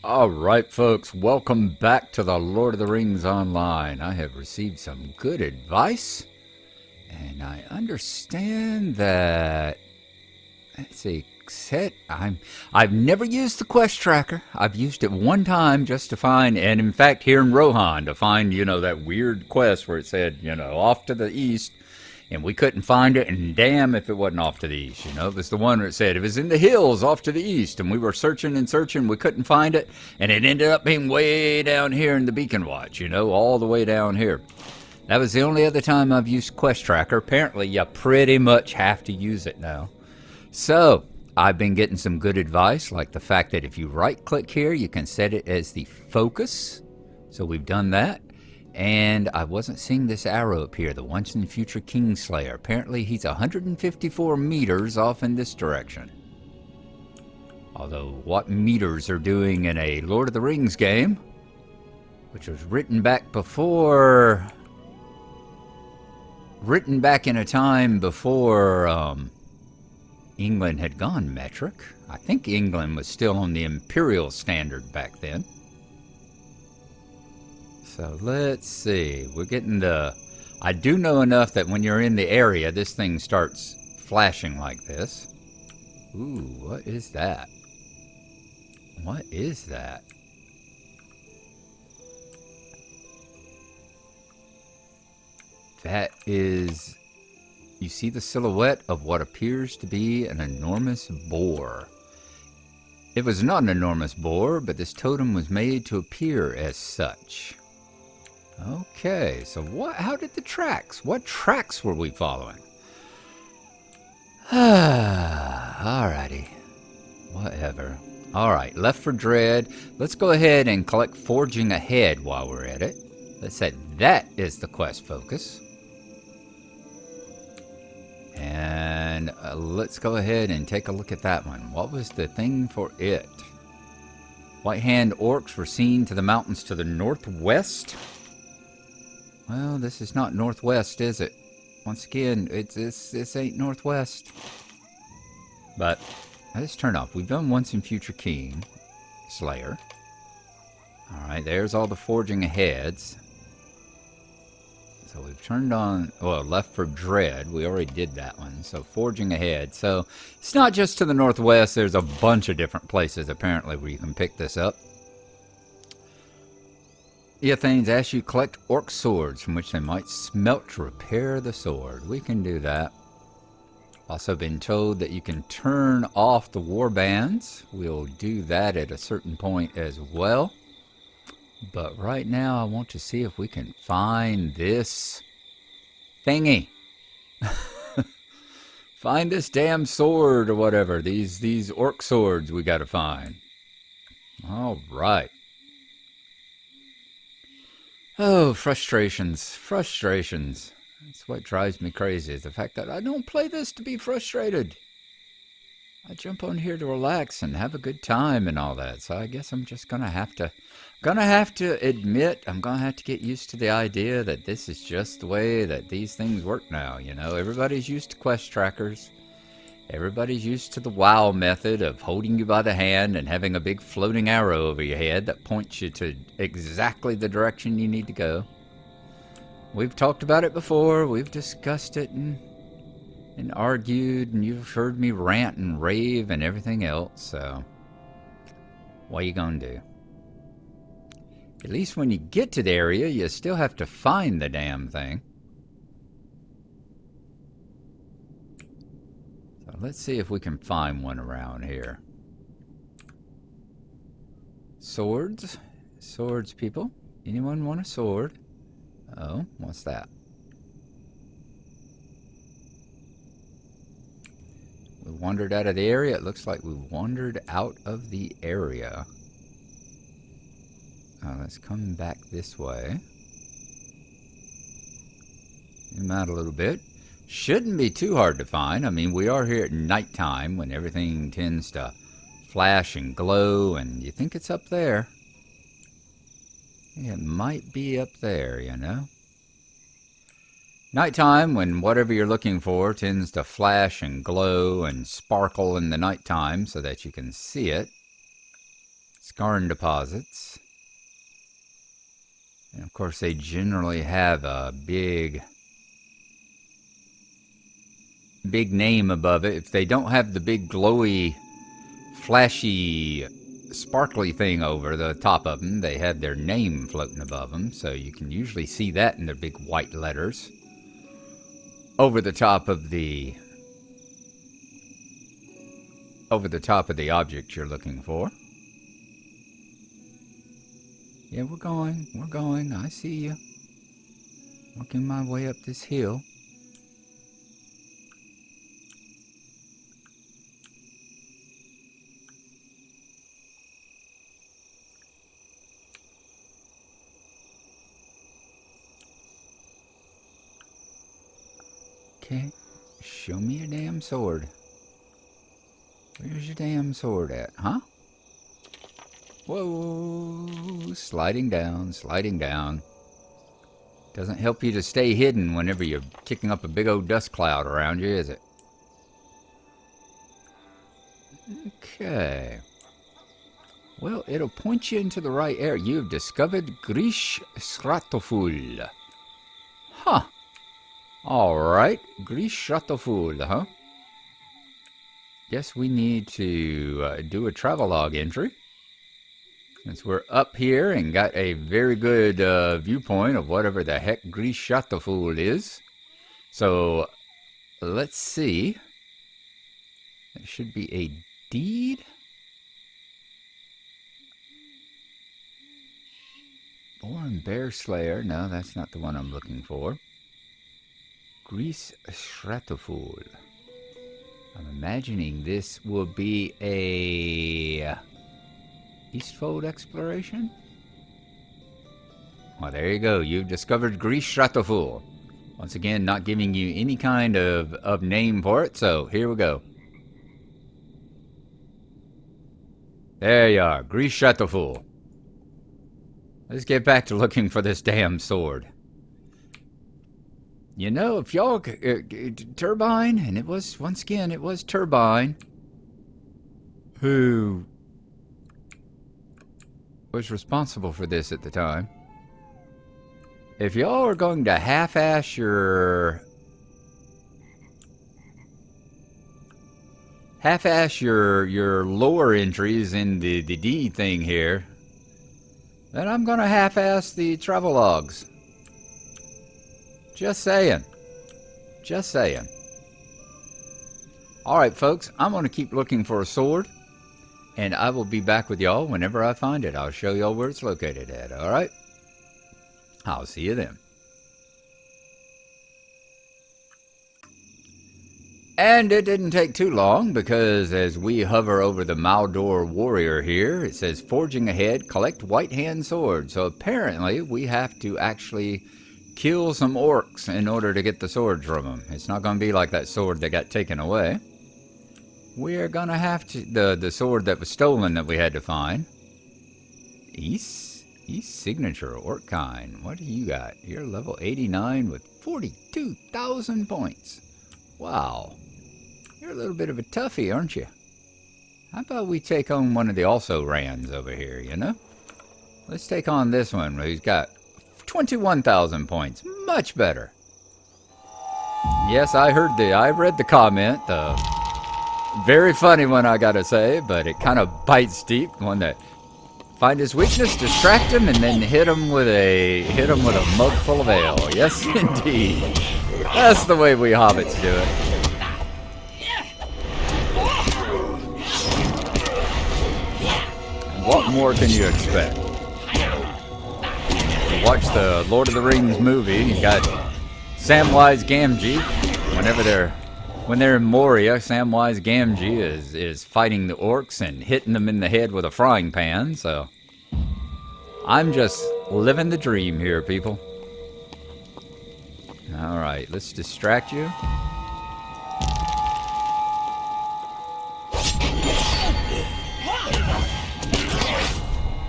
All right, folks, welcome back to the Lord of the Rings Online. I have received some good advice, and I understand that. Let's see, I've never used the quest tracker. I've used it one time just to find, and in fact, here in Rohan, to find, that weird quest where it said, off to the east, and we couldn't find it, and damn if it wasn't off to the east. It was the one where it said it was in the hills off to the east, and we were searching and searching, we couldn't find it, and it ended up being way down here in the Beacon Watch, all the way down here. That was the only other time I've used Quest Tracker. Apparently, you pretty much have to use it now. So, I've been getting some good advice, like the fact that if you right-click here, you can set it as the focus. So we've done that. And I wasn't seeing this arrow up here, the once and future Kingslayer. Apparently he's 154 meters off in this direction. Although what meters are doing in a Lord of the Rings game, which was written back in a time before England had gone metric. I think England was still on the imperial standard back then. So let's see, we're getting I do know enough that when you're in the area, this thing starts flashing like this. Ooh, what is that? What is that? That is, you see the silhouette of what appears to be an enormous boar. It was not an enormous boar, but this totem was made to appear as such. Okay, so how did what tracks were we following? Alrighty, whatever. Alright, left for dread. Let's go ahead and collect forging ahead while we're at it. Let's say that is the quest focus. And let's go ahead and take a look at that one. What was the thing for it? White Hand orcs were seen to the mountains to the northwest. Well, this is not northwest, is it? Once again, this ain't northwest. But let's turn off. We've done once in future King Slayer. Alright, there's all the forging aheads. So we've turned on, well, left for dread. We already did that one. So forging ahead. So it's not just to the northwest. There's a bunch of different places apparently where you can pick this up. Eothanes asks you to collect orc swords from which they might smelt to repair the sword. We can do that. Also been told that you can turn off the war bands. We'll do that at a certain point as well. But right now I want to see if we can find this thingy. Find this damn sword or whatever. These orc swords we gotta find. Alright. Oh, frustrations. That's what drives me crazy, is the fact that I don't play this to be frustrated. I jump on here to relax and have a good time and all that. So I guess I'm just gonna have to admit, I'm gonna have to get used to the idea that this is just the way that these things work now. Everybody's used to quest trackers. Everybody's used to the WoW method of holding you by the hand and having a big floating arrow over your head that points you to exactly the direction you need to go. We've talked about it before. We've discussed it and argued, and you've heard me rant and rave and everything else, so what are you gonna do? At least when you get to the area, you still have to find the damn thing. Let's see if we can find one around here. Swords? Swords, people? Anyone want a sword? Oh, what's that? We wandered out of the area. It looks like we wandered out of the area. Let's come back this way. Zoom out a little bit. Shouldn't be too hard to find. I mean, we are here at nighttime when everything tends to flash and glow, and you think it's up there. It might be up there, Nighttime, when whatever you're looking for tends to flash and glow and sparkle in the nighttime so that you can see it. It's skarn deposits. And of course they generally have a big name above it. If they don't have the big glowy, flashy, sparkly thing over the top of them, they have their name floating above them. So you can usually see that in their big white letters over the top of the object you're looking for. Yeah, we're going. I see you. Working my way up this hill. Okay, show me your damn sword. Where's your damn sword at, huh? Whoa, sliding down, sliding down. Doesn't help you to stay hidden whenever you're kicking up a big old dust cloud around you, is it? Okay. Well, it'll point you into the right area. You've discovered Grish Stratoful. Huh. Alright, Grish Stratoful, huh? Guess we need to do a travelogue entry. Since we're up here and got a very good viewpoint of whatever the heck Grish Stratoful is. So, let's see. There should be a deed. Born Bear Slayer. No, that's not the one I'm looking for. Grish Stratoful. I'm imagining this will be a Eastfold exploration. Well, there you go. You've discovered Grish Stratoful. Once again, not giving you any kind of name for it, so here we go. There you are, Grish Stratoful. Let's get back to looking for this damn sword. You know, if y'all... Turbine, and it was, once again, it was Turbine who was responsible for this at the time. If y'all are going to half-ass your... your lore entries in the D thing here, then I'm going to half-ass the travelogues. Just saying. Just saying. Alright, folks, I'm going to keep looking for a sword, and I will be back with y'all whenever I find it. I'll show y'all where it's located at, alright? I'll see you then. And it didn't take too long, because as we hover over the Maldor warrior here, it says forging ahead, collect white hand sword. So apparently we have to actually kill some orcs in order to get the swords from them. It's not going to be like that sword that got taken away. We're going to have to... The sword that was stolen that we had to find. East signature orc kind. What do you got? You're level 89 with 42,000 points. Wow. You're a little bit of a toughie, aren't you? How about we take on one of the also-rans over here, you know? Let's take on this one who's got 21,000 points. Much better. Yes, I read the comment. Very funny one, I gotta say, but it kind of bites deep. One that find his weakness, distract him, and then hit him with a mug full of ale. Yes, indeed. That's the way we hobbits do it. What more can you expect? If you watch the Lord of the Rings movie, you got Samwise Gamgee. When they're in Moria, Samwise Gamgee is fighting the orcs and hitting them in the head with a frying pan. So I'm just living the dream here, people. All right, let's distract you.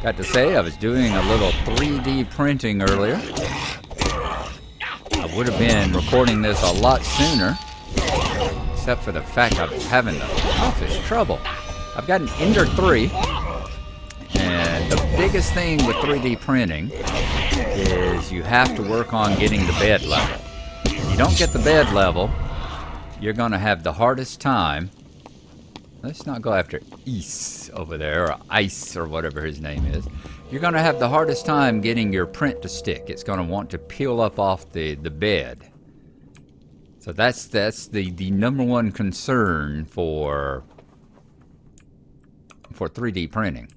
Got to say, I was doing a little 3D printing earlier. I would have been recording this a lot sooner, except for the fact I'm having the toughest trouble. I've got an Ender 3, and biggest thing with 3D printing is you have to work on getting the bed level. If you don't get the bed level, you're going to have the hardest time. Let's not go after Ice over there, or Ice, or whatever his name is. You're going to have the hardest time getting your print to stick. It's going to want to peel up off the bed. So that's the number one concern for 3D printing.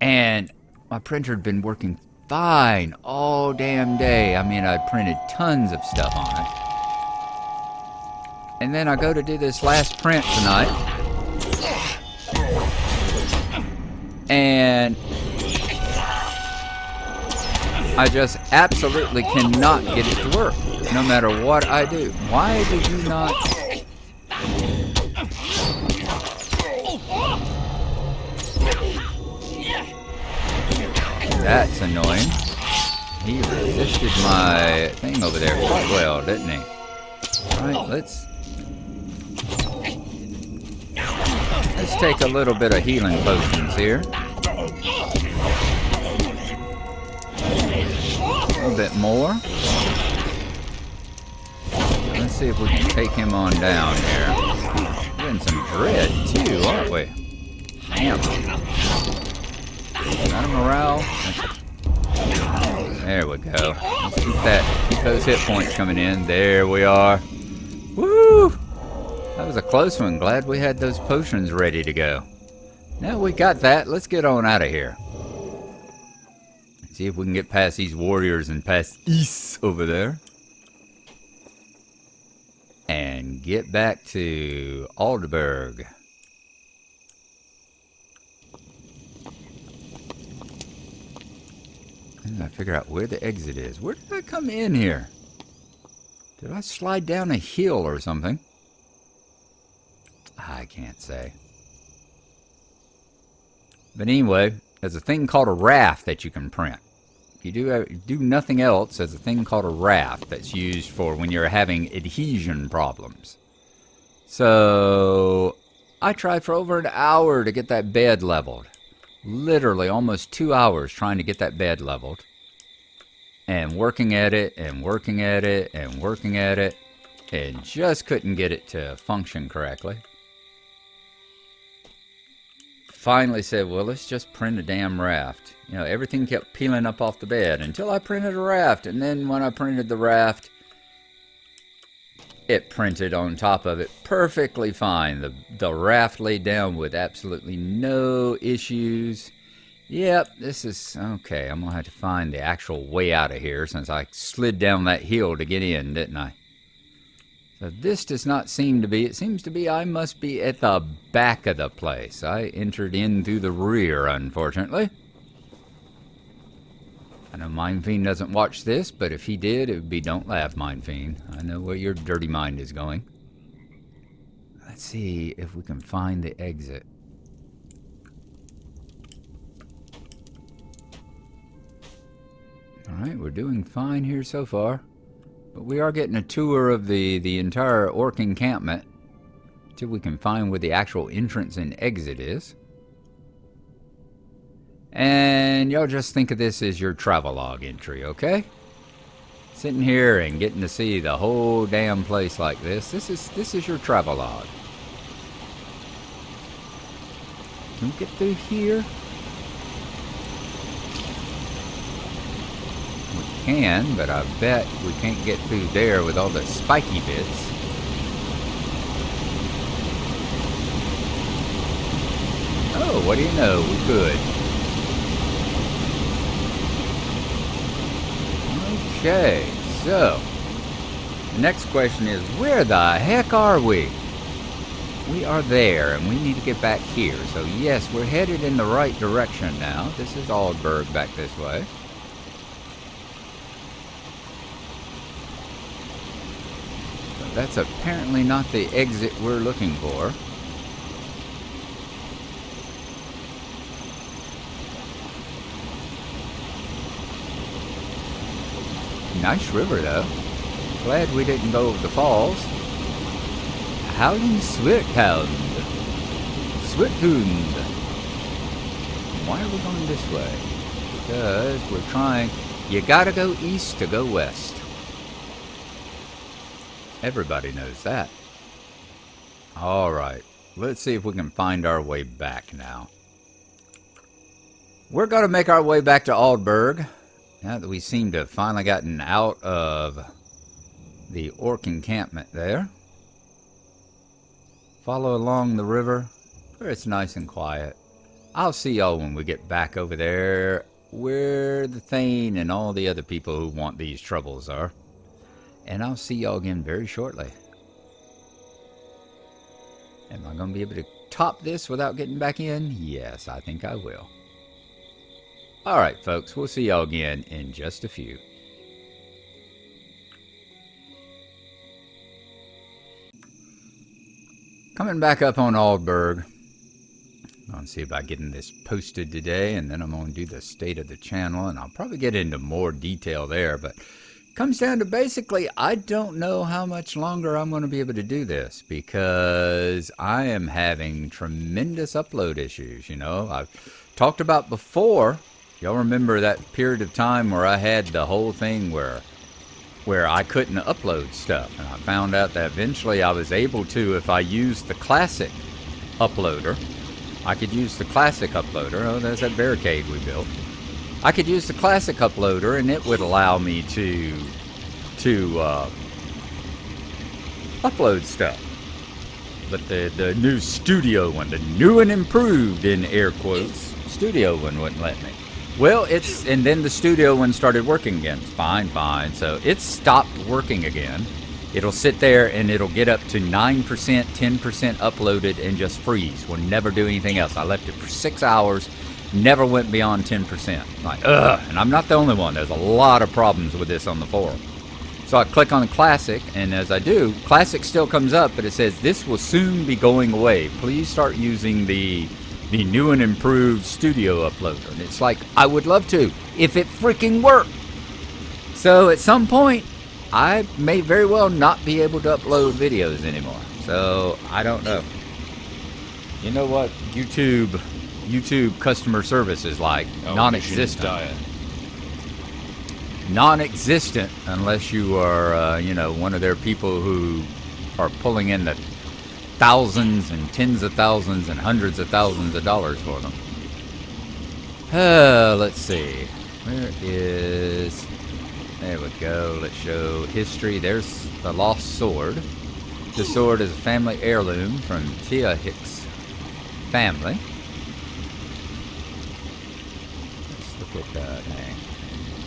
And my printer had been working fine all damn day. I mean, I printed tons of stuff on it. And then I go to do this last print tonight. And I just absolutely cannot get it to work, no matter what I do. Why did you not... That's annoying. He resisted my thing over there quite well, didn't he? Alright, let's take a little bit of healing potions here. A little bit more. Let's see if we can take him on down here. We're getting some dread too, aren't we? Damn. Got a morale. There we go. Let's keep those hit points coming in. There we are. Woo! That was a close one. Glad we had those potions ready to go. Now we got that. Let's get on out of here. See if we can get past these warriors and past East over there. And get back to Alderberg. I figure out where the exit is. Where did I come in here? Did I slide down a hill or something? I can't say. But anyway, there's a thing called a raft that you can print. If you do nothing else, there's a thing called a raft that's used for when you're having adhesion problems. So I tried for over an hour to get that bed leveled. Literally almost 2 hours trying to get that bed leveled. And working at it, and working at it, and working at it. And just couldn't get it to function correctly. Finally said, well, let's just print a damn raft. You know, everything kept peeling up off the bed until I printed a raft. And then when I printed the raft, it printed on top of it perfectly fine. The raft laid down with absolutely no issues. Yep, this is okay. I'm gonna have to find the actual way out of here since I slid down that hill to get in, didn't I? So this does not seem to be, it seems to be I must be at the back of the place. I entered in through the rear, unfortunately. I know Mind Fiend doesn't watch this, but if he did, it would be don't laugh, Mind Fiend. I know where your dirty mind is going. Let's see if we can find the exit. Alright, we're doing fine here so far. But we are getting a tour of the entire orc encampment till we can find where the actual entrance and exit is. And y'all just think of this as your travelogue entry, okay? Sitting here and getting to see the whole damn place like this. This is your travelogue. Can we get through here? We can, but I bet we can't get through there with all the spiky bits. Oh, what do you know? We could. Okay, so the next question is, where the heck are we? We are there, and we need to get back here. So yes, we're headed in the right direction now. This is Aldberg back this way. So that's apparently not the exit we're looking for. Nice river, though. Glad we didn't go over the falls. Howling Swithound. Swithund. Why are we going this way? Because we're trying... You gotta go east to go west. Everybody knows that. Alright, let's see if we can find our way back now. We're going to make our way back to Aldberg, now that we seem to have finally gotten out of the orc encampment there. Follow along the river, where it's nice and quiet. I'll see y'all when we get back over there, where the Thane and all the other people who want these troubles are. And I'll see y'all again very shortly. Am I going to be able to top this without getting back in? Yes, I think I will. Alright, folks, we'll see y'all again in just a few. Coming back up on Aldberg. I'm going to see about getting this posted today, and then I'm going to do the state of the channel, and I'll probably get into more detail there, but it comes down to basically, I don't know how much longer I'm going to be able to do this, because I am having tremendous upload issues, you know. I've talked about before, y'all remember that period of time where I had the whole thing where I couldn't upload stuff, and I found out that eventually I was able to, if I used the classic uploader. I could use the classic uploader. Oh, there's that barricade we built. I could use the classic uploader, and it would allow me to upload stuff. But the new studio one, the new and improved, in air quotes, studio one wouldn't let me. Well, and then the studio one started working again. Fine. So it stopped working again. It'll sit there and it'll get up to 9%, 10% uploaded and just freeze. Will never do anything else. I left it for 6 hours, never went beyond 10%. Like, ugh, and I'm not the only one. There's a lot of problems with this on the forum. So I click on Classic, and as I do, Classic still comes up, but it says, this will soon be going away. Please start using the new and improved studio uploader. And it's like, I would love to, if it freaking worked. So at some point, I may very well not be able to upload videos anymore. So, I don't know. You know what YouTube customer service is like? Non-existent. Non-existent unless you are, one of their people who are pulling in the thousands and tens of thousands and hundreds of thousands of dollars for them. Let's see. Where is... There we go. Let's show history. There's the lost sword. The sword is a family heirloom from Tia Hicks' family. Let's look at that thing.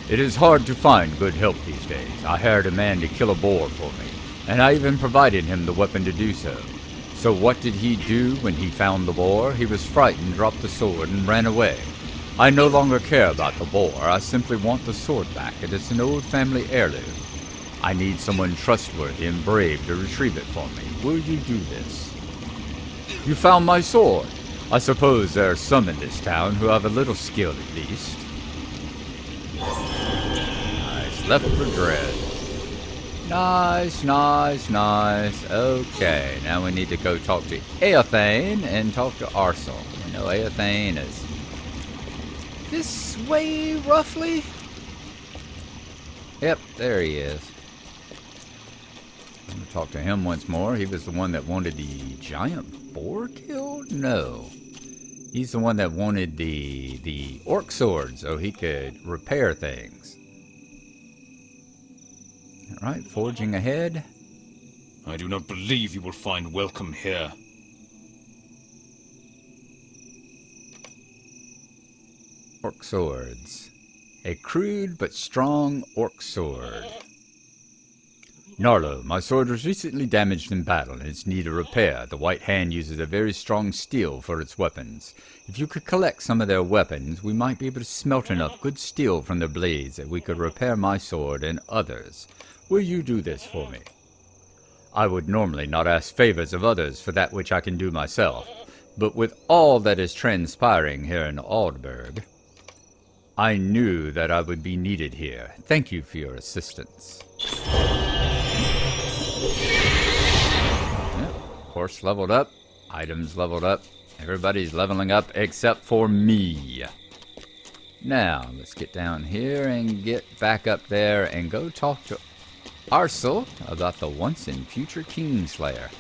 It is hard to find good help these days. I hired a man to kill a boar for me, and I even provided him the weapon to do so. So what did he do when he found the boar? He was frightened, dropped the sword, and ran away. I no longer care about the boar. I simply want the sword back. It is an old family heirloom. I need someone trustworthy and brave to retrieve it for me. Will you do this? You found my sword. I suppose there are some in this town who have a little skill at least. Nice. Left for dread. Nice. Okay, now we need to go talk to Eothane and talk to Arsel. We know Eothane is this way, roughly? Yep, there he is. I'm going to talk to him once more. He was the one that wanted the giant boar killed? No. He's the one that wanted the orc sword so he could repair things. Alright, forging ahead. I do not believe you will find welcome here. Orc swords. A crude but strong orc sword. Gnarlo, my sword was recently damaged in battle and it's need of repair. The White Hand uses a very strong steel for its weapons. If you could collect some of their weapons, we might be able to smelt enough good steel from their blades that we could repair my sword and others. Will you do this for me? I would normally not ask favors of others for that which I can do myself, but with all that is transpiring here in Aldberg, I knew that I would be needed here. Thank you for your assistance. Yep. Horse leveled up, items leveled up, Everybody's leveling up except for me. Now, let's get down here and get back up there and go talk to Arcel about the once and future Kingslayer.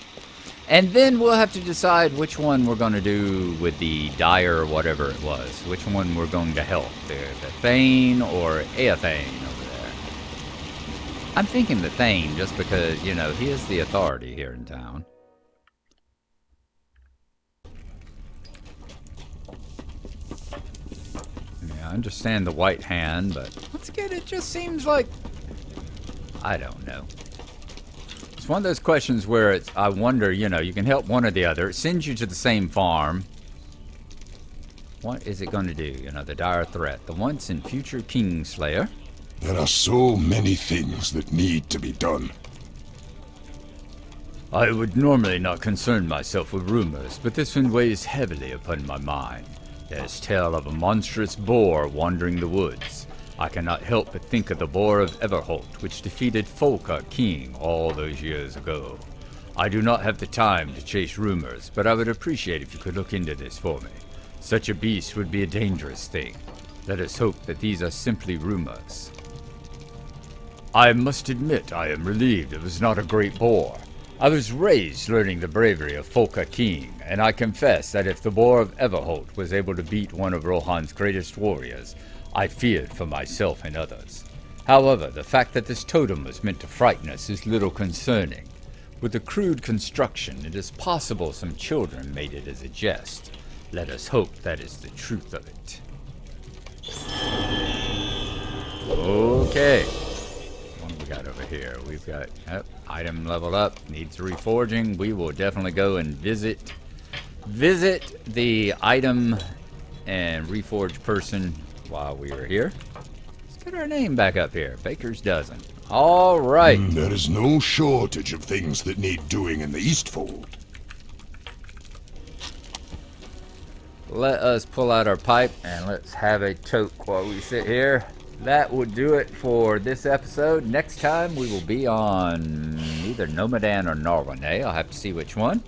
And then we'll have to decide which one we're going to do with the Dire or whatever it was. Which one we're going to help. The Thane or Eothane over there. I'm thinking the Thane just because, you know, he is the authority here in town. Yeah, I understand the White Hand, but once again, it just seems like... I don't know. It's one of those questions where I wonder, you know, you can help one or the other. It sends you to the same farm. What is it going to do? You know, the dire threat. The once and future Kingslayer. There are so many things that need to be done. I would normally not concern myself with rumors, but this one weighs heavily upon my mind. There's tale of a monstrous boar wandering the woods. I cannot help but think of the Boar of Everholt, which defeated Folka King all those years ago. I do not have the time to chase rumors, but I would appreciate if you could look into this for me. Such a beast would be a dangerous thing. Let us hope that these are simply rumors. I must admit I am relieved it was not a great boar. I was raised learning the bravery of Folka King, and I confess that if the Boar of Everholt was able to beat one of Rohan's greatest warriors, I feared for myself and others. However, the fact that this totem was meant to frighten us is little concerning. With the crude construction, it is possible some children made it as a jest. Let us hope that is the truth of it. Okay. What do we got over here? We've got item leveled up, needs reforging. We will definitely go and visit the item and reforge person while we were here. Let's get our name back up here. Baker's Dozen. All right. There is no shortage of things that need doing in the Eastfold. Let us pull out our pipe and let's have a toke while we sit here. That would do it for this episode. Next time we will be on either Nomadan or Narwane. I'll have to see which one.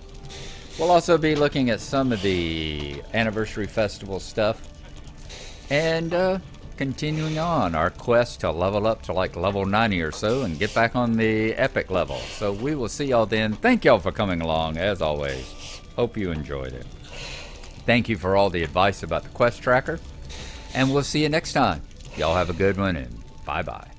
We'll also be looking at some of the anniversary festival stuff. And continuing on our quest to level up to like level 90 or so and get back on the epic level. So we will see y'all then. Thank y'all for coming along, as always. Hope you enjoyed it. Thank you for all the advice about the quest tracker. And we'll see you next time. Y'all have a good one, and bye-bye.